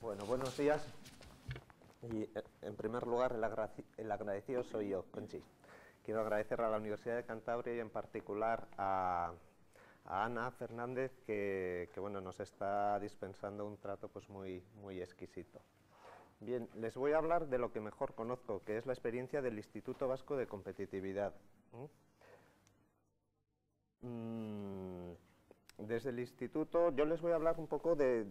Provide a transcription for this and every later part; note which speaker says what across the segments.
Speaker 1: Bueno, buenos días. Y en primer lugar, el agradecido soy yo, Conchi. Quiero agradecer a la Universidad de Cantabria y en particular a Ana Fernández, que bueno, nos está dispensando un trato pues muy exquisito. Bien, les voy a hablar de lo que mejor conozco, que es la experiencia del Instituto Vasco de Competitividad. Desde el instituto yo les voy a hablar un poco de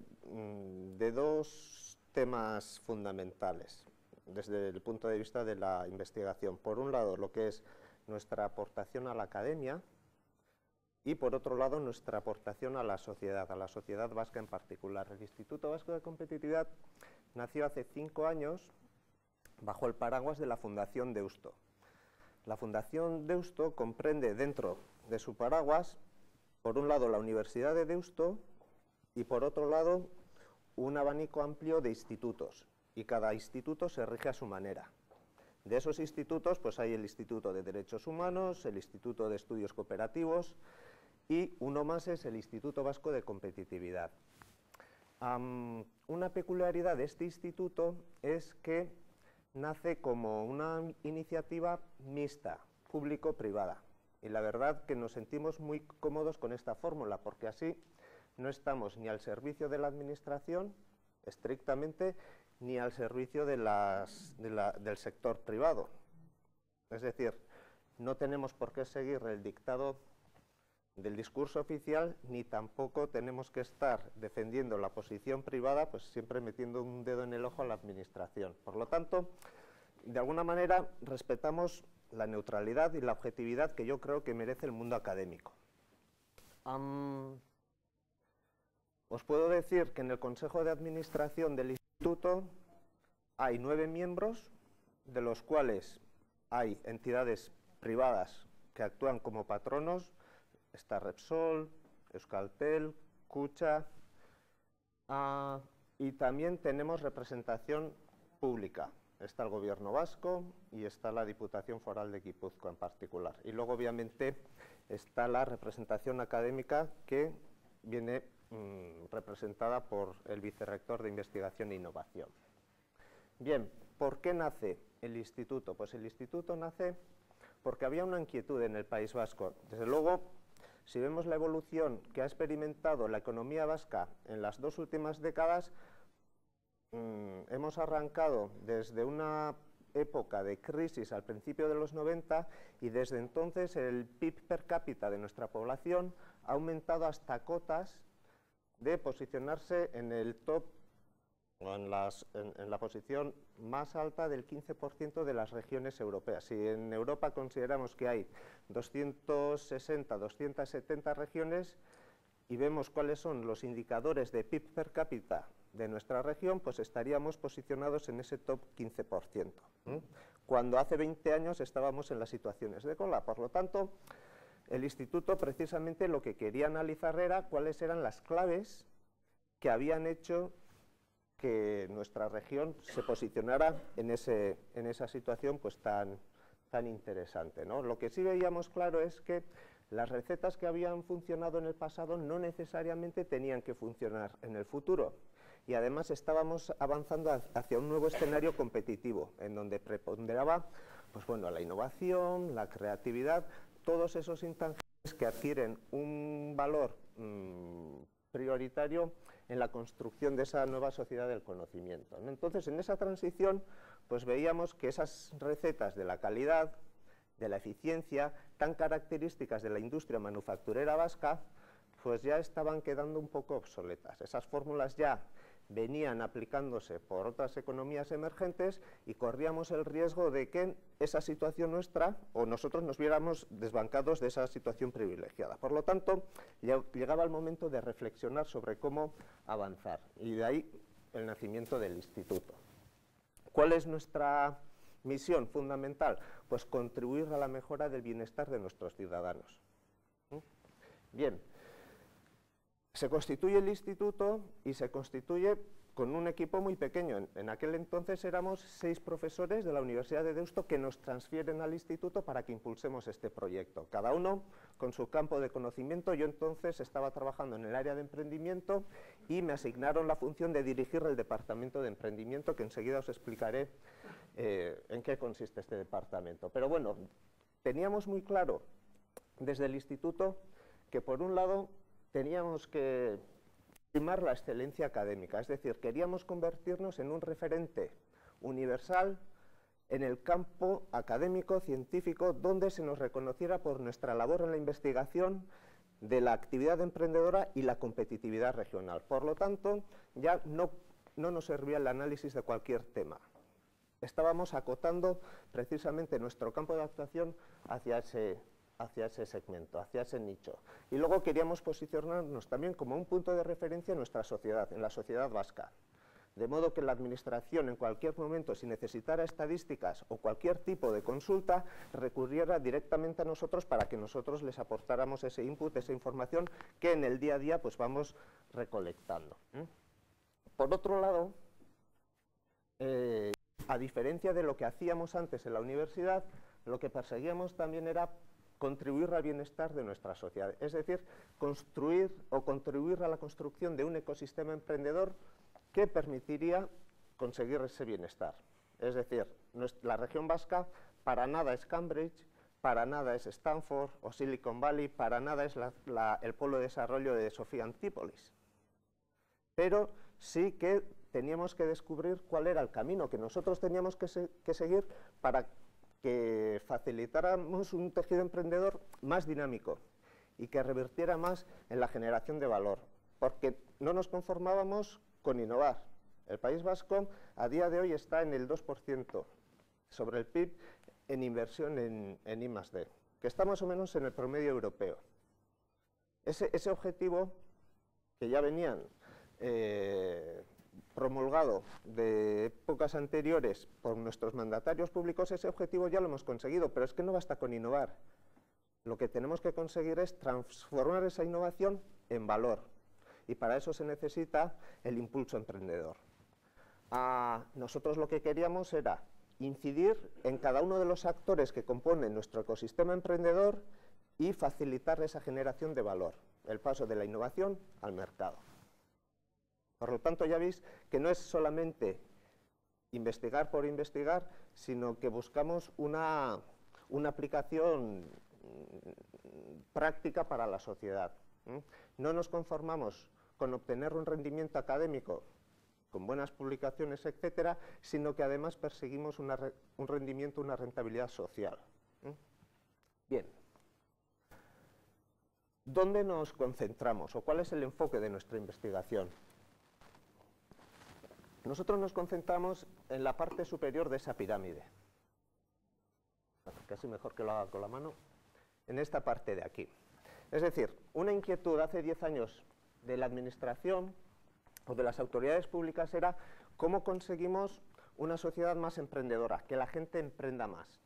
Speaker 1: dos temas fundamentales desde el punto de vista de la investigación. Por un lado, lo que es nuestra aportación a la academia y, por otro lado, nuestra aportación a la sociedad vasca en particular. El Instituto Vasco de Competitividad nació hace 5 años bajo el paraguas de la Fundación Deusto. La Fundación Deusto comprende dentro de su paraguas, por un lado, la Universidad de Deusto y, por otro lado, un abanico amplio de institutos, y cada instituto se rige a su manera. De esos institutos, pues hay el Instituto de Derechos Humanos, el Instituto de Estudios Cooperativos y uno más es el Instituto Vasco de Competitividad. Una peculiaridad de este instituto es que nace como una iniciativa mixta, público-privada. Y la verdad que nos sentimos muy cómodos con esta fórmula, porque así no estamos ni al servicio de la administración, estrictamente, ni al servicio del sector privado. Es decir, no tenemos por qué seguir el dictado del discurso oficial, ni tampoco tenemos que estar defendiendo la posición privada, pues siempre metiendo un dedo en el ojo a la administración. Por lo tanto, de alguna manera respetamos la neutralidad y la objetividad que yo creo que merece el mundo académico. Os puedo decir que en el Consejo de Administración del Instituto hay 9 miembros, de los cuales hay entidades privadas que actúan como patronos. Está Repsol, Euskaltel, Kutxa, y también tenemos representación pública. Está el Gobierno vasco y está la Diputación Foral de Guipúzcoa en particular. Y luego, obviamente, está la representación académica que viene representada por el Vicerrector de Investigación e Innovación. Bien, ¿por qué nace el instituto? Pues el instituto nace porque había una inquietud en el País Vasco. Desde luego, si vemos la evolución que ha experimentado la economía vasca en las 2 últimas décadas, hemos arrancado desde una época de crisis al principio de los 90 y desde entonces el PIB per cápita de nuestra población ha aumentado hasta cotas de posicionarse en el top, o en la posición más alta del 15% de las regiones europeas. Si en Europa consideramos que hay 260, 270 regiones y vemos cuáles son los indicadores de PIB per cápita de nuestra región, pues estaríamos posicionados en ese top 15%, cuando hace 20 años estábamos en las situaciones de cola. Por lo tanto, el instituto precisamente lo que quería analizar era cuáles eran las claves que habían hecho que nuestra región se posicionara en esa situación pues tan interesante, ¿no? Lo que sí veíamos claro es que las recetas que habían funcionado en el pasado no necesariamente tenían que funcionar en el futuro. Y además estábamos avanzando hacia un nuevo escenario competitivo, en donde preponderaba pues bueno, la innovación, la creatividad, todos esos intangibles que adquieren un valor prioritario en la construcción de esa nueva sociedad del conocimiento, ¿no? Entonces, en esa transición, pues veíamos que esas recetas de la calidad, de la eficiencia, tan características de la industria manufacturera vasca, pues ya estaban quedando un poco obsoletas. Esas fórmulas ya venían aplicándose por otras economías emergentes y corríamos el riesgo de que esa situación nuestra o nosotros nos viéramos desbancados de esa situación privilegiada. Por lo tanto, llegaba el momento de reflexionar sobre cómo avanzar y de ahí el nacimiento del instituto. ¿Cuál es nuestra misión fundamental? Pues contribuir a la mejora del bienestar de nuestros ciudadanos. Bien. Se constituye el instituto y se constituye con un equipo muy pequeño. En aquel entonces éramos 6 profesores de la Universidad de Deusto que nos transfieren al instituto para que impulsemos este proyecto. Cada uno con su campo de conocimiento. Yo entonces estaba trabajando en el área de emprendimiento y me asignaron la función de dirigir el departamento de emprendimiento, que enseguida os explicaré en qué consiste este departamento. Pero bueno, teníamos muy claro desde el instituto que por un lado teníamos que primar la excelencia académica, es decir, queríamos convertirnos en un referente universal en el campo académico, científico, donde se nos reconociera por nuestra labor en la investigación de la actividad emprendedora y la competitividad regional. Por lo tanto, ya no nos servía el análisis de cualquier tema. Estábamos acotando precisamente nuestro campo de actuación hacia ese segmento, hacia ese nicho. Y luego queríamos posicionarnos también como un punto de referencia en nuestra sociedad, en la sociedad vasca. De modo que la administración en cualquier momento, si necesitara estadísticas o cualquier tipo de consulta, recurriera directamente a nosotros para que nosotros les aportáramos ese input, esa información que en el día a día pues vamos recolectando. Por otro lado, a diferencia de lo que hacíamos antes en la universidad, lo que perseguíamos también era contribuir al bienestar de nuestra sociedad, es decir, construir o contribuir a la construcción de un ecosistema emprendedor que permitiría conseguir ese bienestar. Es decir, la región vasca para nada es Cambridge, para nada es Stanford o Silicon Valley, para nada es el polo de desarrollo de Sofía Antípolis. Pero sí que teníamos que descubrir cuál era el camino que nosotros teníamos que seguir para que facilitáramos un tejido emprendedor más dinámico y que revirtiera más en la generación de valor, porque no nos conformábamos con innovar. El País Vasco a día de hoy está en el 2% sobre el PIB en inversión en I+D, que está más o menos en el promedio europeo. Ese objetivo, que ya venían promulgado de épocas anteriores por nuestros mandatarios públicos, ese objetivo ya lo hemos conseguido, pero es que no basta con innovar. Lo que tenemos que conseguir es transformar esa innovación en valor, y para eso se necesita el impulso emprendedor. Nosotros lo que queríamos era incidir en cada uno de los actores que componen nuestro ecosistema emprendedor y facilitar esa generación de valor, el paso de la innovación al mercado. Por lo tanto, ya veis que no es solamente investigar por investigar, sino que buscamos una aplicación práctica para la sociedad. No nos conformamos con obtener un rendimiento académico con buenas publicaciones, etcétera, sino que además perseguimos un rendimiento, una rentabilidad social. Bien. ¿Dónde nos concentramos o cuál es el enfoque de nuestra investigación? Nosotros nos concentramos en la parte superior de esa pirámide. Casi mejor que lo haga con la mano. En esta parte de aquí. Es decir, una inquietud hace 10 años de la administración o de las autoridades públicas era cómo conseguimos una sociedad más emprendedora, que la gente emprenda más.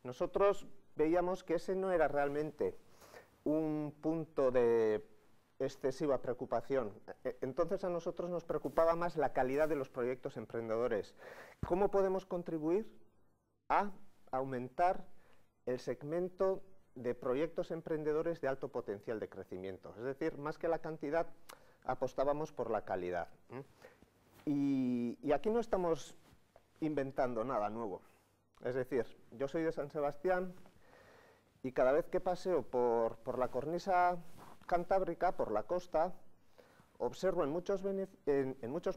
Speaker 1: Nosotros veíamos que ese no era realmente un punto de excesiva preocupación. Entonces a nosotros nos preocupaba más la calidad de los proyectos emprendedores. ¿Cómo podemos contribuir a aumentar el segmento de proyectos emprendedores de alto potencial de crecimiento? Es decir, más que la cantidad, apostábamos por la calidad. Y aquí no estamos inventando nada nuevo. Es decir, yo soy de San Sebastián y cada vez que paseo por la cornisa cantábrica, por la costa, observo en muchos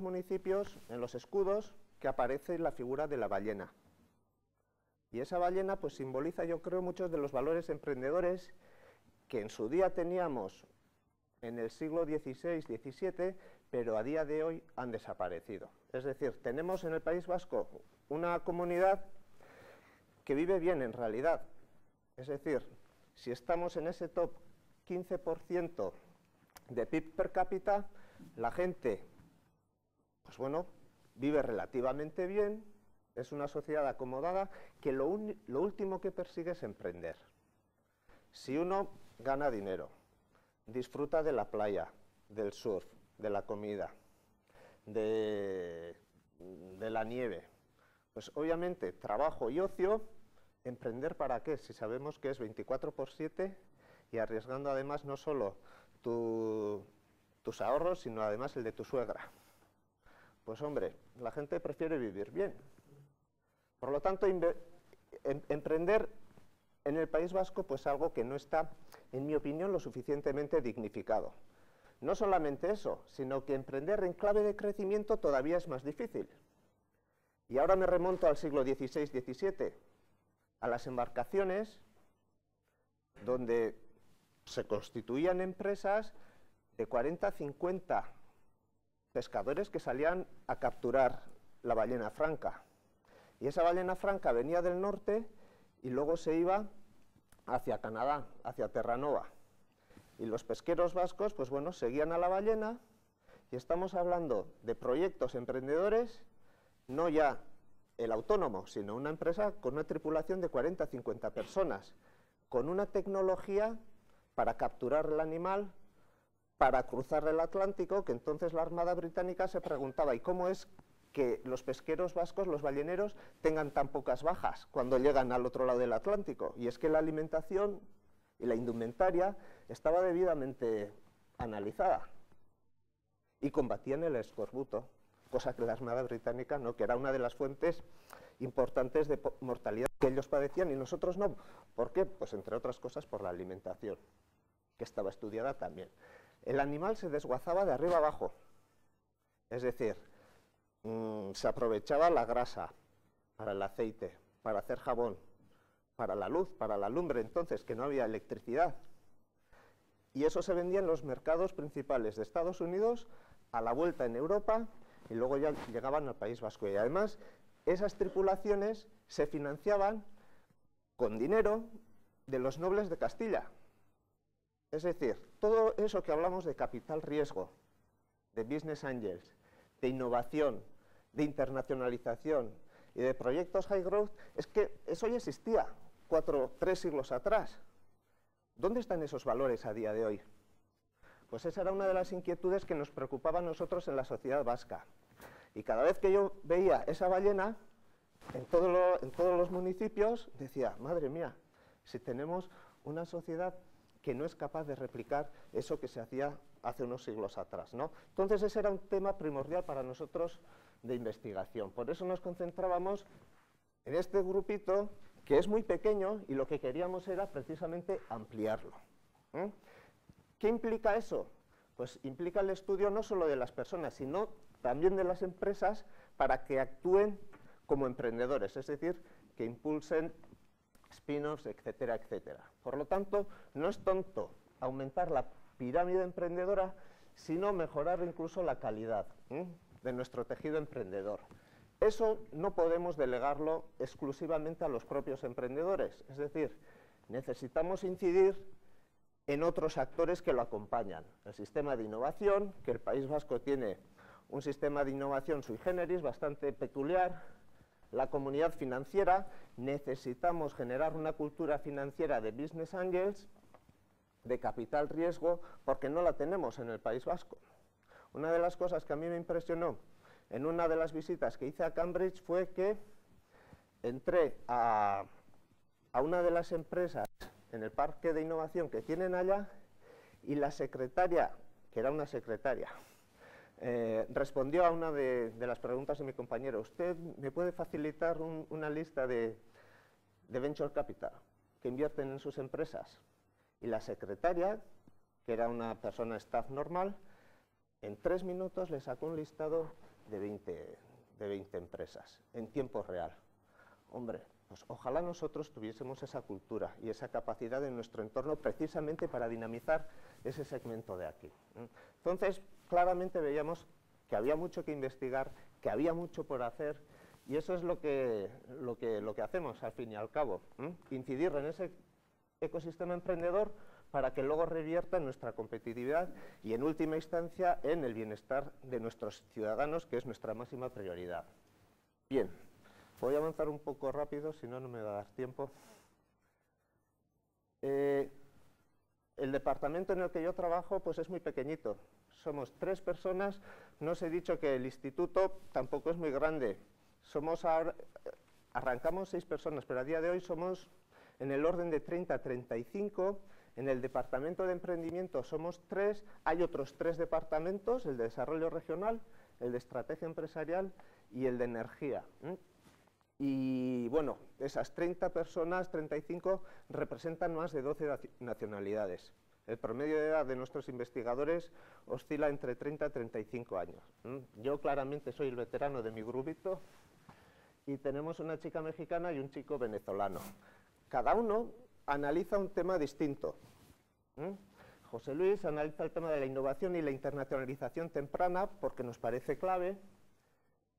Speaker 1: municipios, en los escudos, que aparece la figura de la ballena. Y esa ballena pues simboliza, yo creo, muchos de los valores emprendedores que en su día teníamos en el siglo XVI, XVII, pero a día de hoy han desaparecido. Es decir, tenemos en el País Vasco una comunidad que vive bien en realidad. Es decir, si estamos en ese top 15% de PIB per cápita, la gente, pues bueno, vive relativamente bien, es una sociedad acomodada que lo último que persigue es emprender. Si uno gana dinero, disfruta de la playa, del surf, de la comida, de la nieve, pues obviamente trabajo y ocio, emprender ¿para qué? Si sabemos que es 24/7 y arriesgando además no solo tu tus ahorros, sino además el de tu suegra. Pues hombre, la gente prefiere vivir bien. Por lo tanto, emprender en el País Vasco, pues algo que no está, en mi opinión, lo suficientemente dignificado. No solamente eso, sino que emprender en clave de crecimiento todavía es más difícil. Y ahora me remonto al siglo XVI-XVII, a las embarcaciones donde se constituían empresas de 40 a 50 pescadores que salían a capturar la ballena franca. Y esa ballena franca venía del norte y luego se iba hacia Canadá, hacia Terranova. Y los pesqueros vascos, pues bueno, seguían a la ballena, y estamos hablando de proyectos emprendedores, no ya el autónomo, sino una empresa con una tripulación de 40 a 50 personas, con una tecnología para capturar el animal, para cruzar el Atlántico, que entonces la Armada Británica se preguntaba, ¿y cómo es que los pesqueros vascos, los balleneros, tengan tan pocas bajas cuando llegan al otro lado del Atlántico? Y es que la alimentación y la indumentaria estaba debidamente analizada y combatían el escorbuto, cosa que la Armada Británica no, que era una de las fuentes importantes de mortalidad que ellos padecían y nosotros no. ¿Por qué? Pues entre otras cosas por la alimentación, que estaba estudiada también. El animal se desguazaba de arriba abajo, es decir, se aprovechaba la grasa para el aceite, para hacer jabón, para la luz, para la lumbre, entonces que no había electricidad. Y eso se vendía en los mercados principales de Estados Unidos, a la vuelta en Europa, y luego ya llegaban al País Vasco. Y además, esas tripulaciones se financiaban con dinero de los nobles de Castilla. Es decir, todo eso que hablamos de capital riesgo, de business angels, de innovación, de internacionalización y de proyectos high growth, es que eso ya existía 3 siglos atrás. ¿Dónde están esos valores a día de hoy? Pues esa era una de las inquietudes que nos preocupaba a nosotros en la sociedad vasca. Y cada vez que yo veía esa ballena, en todos los municipios, decía, madre mía, si tenemos una sociedad que no es capaz de replicar eso que se hacía hace unos siglos atrás, ¿no? Entonces ese era un tema primordial para nosotros de investigación. Por eso nos concentrábamos en este grupito, que es muy pequeño, y lo que queríamos era precisamente ampliarlo. ¿Qué implica eso? Pues implica el estudio no solo de las personas, sino también de las empresas para que actúen como emprendedores, es decir, que impulsen spin-offs, etcétera, etcétera. Por lo tanto, no es tonto aumentar la pirámide emprendedora, sino mejorar incluso la calidad de nuestro tejido emprendedor. Eso no podemos delegarlo exclusivamente a los propios emprendedores, es decir, necesitamos incidir en otros actores que lo acompañan. El sistema de innovación, que el País Vasco tiene un sistema de innovación sui generis bastante peculiar. La comunidad financiera, necesitamos generar una cultura financiera de business angels, de capital riesgo, porque no la tenemos en el País Vasco. Una de las cosas que a mí me impresionó en una de las visitas que hice a Cambridge fue que entré a una de las empresas en el parque de innovación que tienen allá y la secretaria, que era una secretaria, respondió a una de las preguntas de mi compañero. ¿Usted me puede facilitar una lista de venture capital que invierten en sus empresas? Y la secretaria, que era una persona staff normal, en 3 minutos le sacó un listado de 20 empresas en tiempo real. Hombre, pues ojalá nosotros tuviésemos esa cultura y esa capacidad en nuestro entorno precisamente para dinamizar ese segmento de aquí. Entonces, claramente veíamos que había mucho que investigar, que había mucho por hacer, y eso es lo que hacemos al fin y al cabo, incidir en ese ecosistema emprendedor para que luego revierta en nuestra competitividad y en última instancia en el bienestar de nuestros ciudadanos, que es nuestra máxima prioridad. Bien, voy a avanzar un poco rápido, si no, no me va a dar tiempo. El departamento en el que yo trabajo pues es muy pequeñito, somos 3 personas, no os he dicho que el instituto tampoco es muy grande, arrancamos 6 personas, pero a día de hoy somos en el orden de 30 a 35 En el departamento de emprendimiento somos 3, hay otros 3 departamentos, el de desarrollo regional, el de estrategia empresarial y el de energía. Y bueno, esas 30 personas, 35, representan más de 12 nacionalidades. El promedio de edad de nuestros investigadores oscila entre 30 y 35 años. Yo claramente soy el veterano de mi grupito y tenemos una chica mexicana y un chico venezolano. Cada uno analiza un tema distinto. José Luis analiza el tema de la innovación y la internacionalización temprana porque nos parece clave.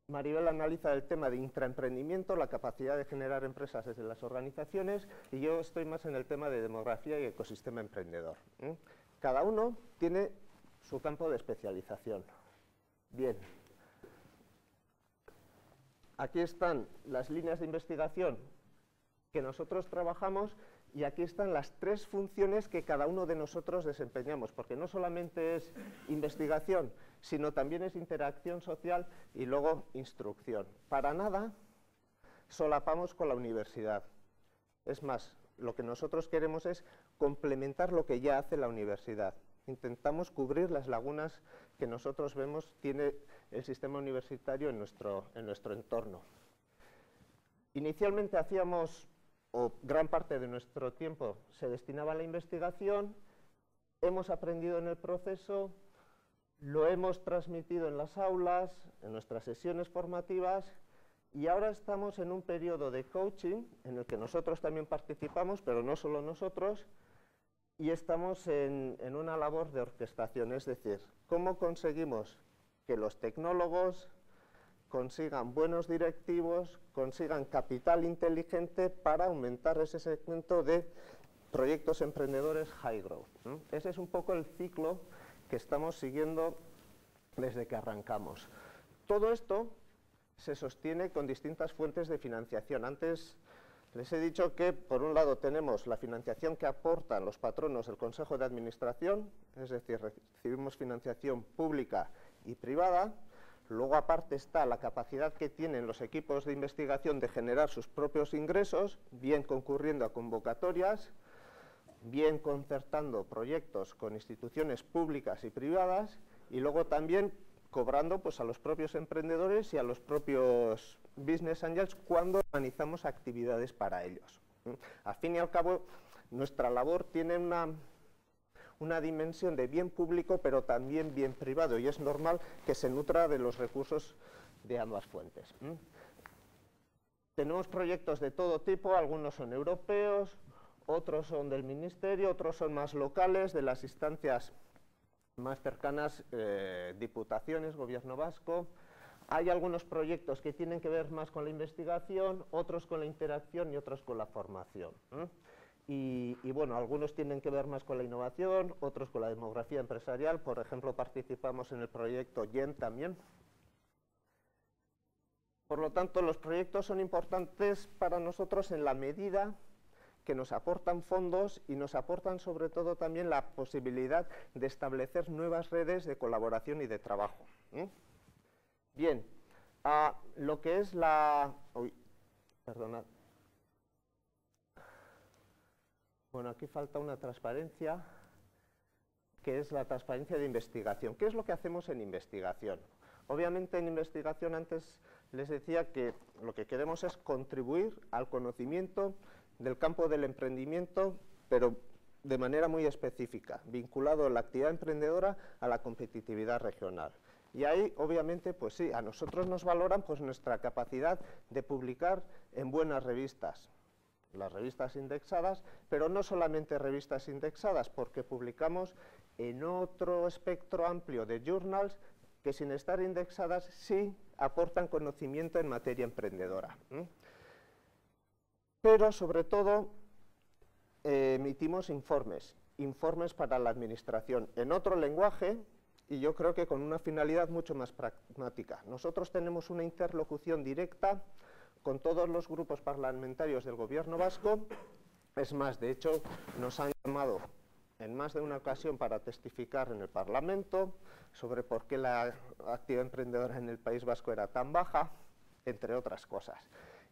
Speaker 1: Maribel analiza el tema de intraemprendimiento, la capacidad de generar empresas desde las organizaciones, y yo estoy más en el tema de demografía y ecosistema emprendedor. Cada uno tiene su campo de especialización. Bien. Aquí están las líneas de investigación que nosotros trabajamos y aquí están las 3 funciones que cada uno de nosotros desempeñamos, porque no solamente es investigación, sino también es interacción social y luego instrucción. Para nada solapamos con la universidad. Es más, lo que nosotros queremos es complementar lo que ya hace la universidad. Intentamos cubrir las lagunas que nosotros vemos tiene el sistema universitario en nuestro entorno. Inicialmente hacíamos, o gran parte de nuestro tiempo se destinaba a la investigación, hemos aprendido en el proceso, lo hemos transmitido en las aulas, en nuestras sesiones formativas, y ahora estamos en un periodo de coaching en el que nosotros también participamos, pero no solo nosotros, y estamos en una labor de orquestación, es decir, cómo conseguimos que los tecnólogos consigan buenos directivos, consigan capital inteligente para aumentar ese segmento de proyectos emprendedores high growth. Ese es un poco el ciclo que estamos siguiendo desde que arrancamos. Todo esto se sostiene con distintas fuentes de financiación. Antes les he dicho que, por un lado, tenemos la financiación que aportan los patronos del Consejo de Administración, es decir, recibimos financiación pública y privada. Luego, aparte, está la capacidad que tienen los equipos de investigación de generar sus propios ingresos, bien concurriendo a convocatorias, bien concertando proyectos con instituciones públicas y privadas, y luego también cobrando pues, a los propios emprendedores y a los propios business angels cuando organizamos actividades para ellos. Al fin y al cabo, nuestra labor tiene una dimensión de bien público, pero también bien privado, y es normal que se nutra de los recursos de ambas fuentes. Tenemos proyectos de todo tipo, algunos son europeos, otros son del Ministerio, otros son más locales, de las instancias más cercanas, diputaciones, Gobierno vasco. Hay algunos proyectos que tienen que ver más con la investigación, otros con la interacción y otros con la formación. Y bueno, algunos tienen que ver más con la innovación, otros con la demografía empresarial. Por ejemplo, participamos en el proyecto YEN también. Por lo tanto, los proyectos son importantes para nosotros en la medida que nos aportan fondos y nos aportan sobre todo también la posibilidad de establecer nuevas redes de colaboración y de trabajo. Bien, lo que es la... Uy, perdonad. Bueno, aquí falta una transparencia, que es la transparencia de investigación. ¿Qué es lo que hacemos en investigación? Obviamente en investigación antes les decía que lo que queremos es contribuir al conocimiento del campo del emprendimiento, pero de manera muy específica, vinculado a la actividad emprendedora a la competitividad regional. Y ahí, obviamente, pues sí, a nosotros nos valoran pues, nuestra capacidad de publicar en buenas revistas, las revistas indexadas, pero no solamente revistas indexadas, porque publicamos en otro espectro amplio de journals que sin estar indexadas sí aportan conocimiento en materia emprendedora. Pero sobre todo emitimos informes para la administración en otro lenguaje y yo creo que con una finalidad mucho más pragmática. Nosotros tenemos una interlocución directa con todos los grupos parlamentarios del Gobierno vasco. Es más, de hecho, nos han llamado en más de una ocasión para testificar en el Parlamento sobre por qué la actividad emprendedora en el País Vasco era tan baja, entre otras cosas.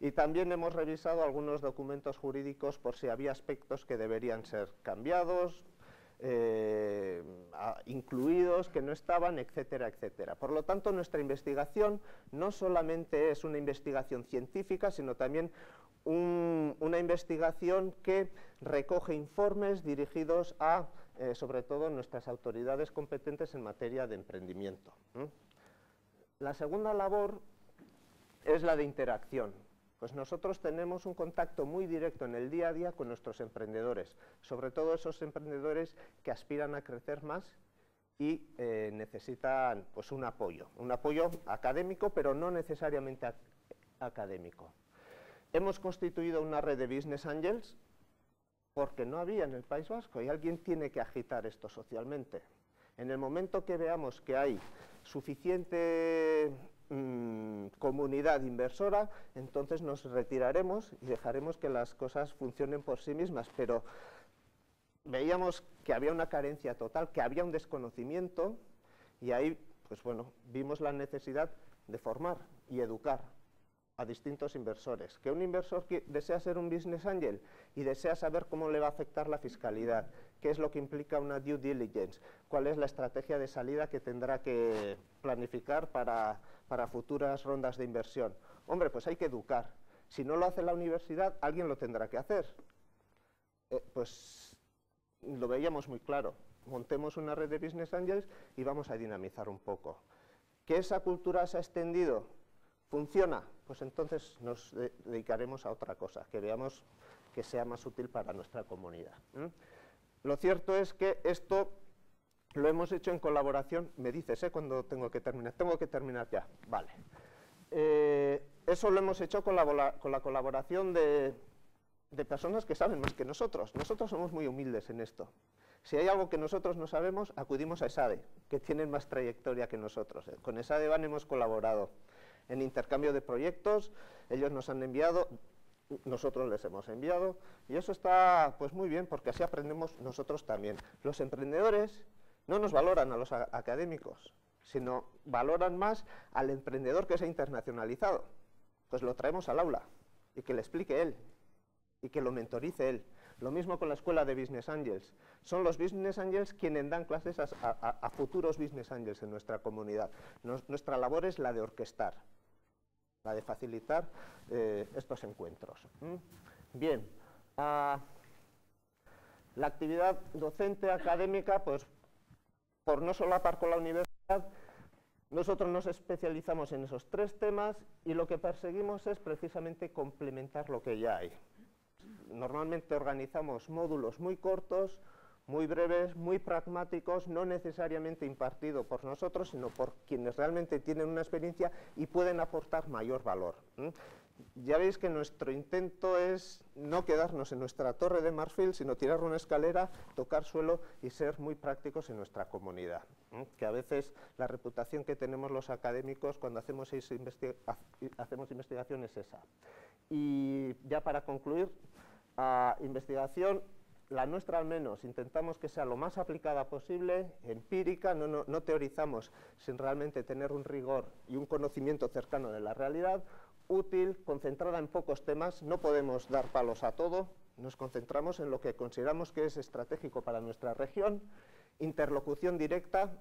Speaker 1: Y también hemos revisado algunos documentos jurídicos por si había aspectos que deberían ser cambiados, incluidos, que no estaban, etcétera, etcétera. Por lo tanto, nuestra investigación no solamente es una investigación científica, sino también una investigación que recoge informes dirigidos a, sobre todo, nuestras autoridades competentes en materia de emprendimiento. La segunda labor es la de interacción. Pues nosotros tenemos un contacto muy directo en el día a día con nuestros emprendedores, sobre todo esos emprendedores que aspiran a crecer más y necesitan pues, un apoyo académico, pero no necesariamente académico. Hemos constituido una red de Business Angels porque no había en el País Vasco y alguien tiene que agitar esto socialmente. En el momento que veamos que hay suficiente comunidad inversora, entonces nos retiraremos y dejaremos que las cosas funcionen por sí mismas, pero veíamos que había una carencia total, que había un desconocimiento y ahí, pues bueno, vimos la necesidad de formar y educar a distintos inversores. Que un inversor que desea ser un business angel y desea saber cómo le va a afectar la fiscalidad, qué es lo que implica una due diligence, cuál es la estrategia de salida que tendrá que planificar para futuras rondas de inversión. Hombre, pues hay que educar. Si no lo hace la universidad, alguien lo tendrá que hacer. Pues lo veíamos muy claro. Montemos una red de business angels y vamos a dinamizar un poco. ¿Que esa cultura se ha extendido? ¿Funciona? Pues entonces nos dedicaremos a otra cosa, que veamos que sea más útil para nuestra comunidad. Lo cierto es que esto lo hemos hecho en colaboración. Me dices, cuando tengo que terminar. Tengo que terminar ya. Vale. Eso lo hemos hecho con la colaboración de personas que saben más que nosotros. Nosotros somos muy humildes en esto. Si hay algo que nosotros no sabemos, acudimos a ESADE, que tienen más trayectoria que nosotros. Con ESADE hemos colaborado en intercambio de proyectos, ellos nos han enviado, nosotros les hemos enviado, y eso está pues muy bien, porque así aprendemos nosotros también. Los emprendedores no nos valoran a los académicos, sino valoran más al emprendedor que se ha internacionalizado. Pues lo traemos al aula, y que le explique él, y que lo mentorice él. Lo mismo con la escuela de Business Angels. Son los Business Angels quienes dan clases a futuros Business Angels en nuestra comunidad. Nuestra labor es la de orquestar, la de facilitar estos encuentros. Bien, la actividad docente académica, pues por no solapar con la universidad, nosotros nos especializamos en esos 3 temas y lo que perseguimos es precisamente complementar lo que ya hay. Normalmente organizamos módulos muy cortos, muy breves, muy pragmáticos, no necesariamente impartido por nosotros, sino por quienes realmente tienen una experiencia y pueden aportar mayor valor. Ya veis que nuestro intento es no quedarnos en nuestra torre de marfil, sino tirar una escalera, tocar suelo y ser muy prácticos en nuestra comunidad. Que a veces la reputación que tenemos los académicos cuando hacemos investigación es esa. Y ya para concluir, investigación, la nuestra al menos, intentamos que sea lo más aplicada posible, empírica, no teorizamos sin realmente tener un rigor y un conocimiento cercano de la realidad, útil, concentrada en pocos temas, no podemos dar palos a todo, nos concentramos en lo que consideramos que es estratégico para nuestra región, interlocución directa,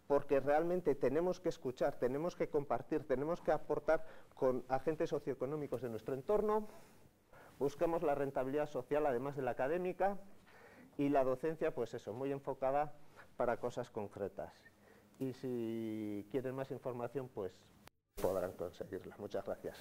Speaker 1: porque realmente tenemos que escuchar, tenemos que compartir, tenemos que aportar con agentes socioeconómicos de nuestro entorno. Buscamos la rentabilidad social, además de la académica, y la docencia, pues eso, muy enfocada para cosas concretas. Y si quieren más información, pues podrán conseguirla. Muchas gracias.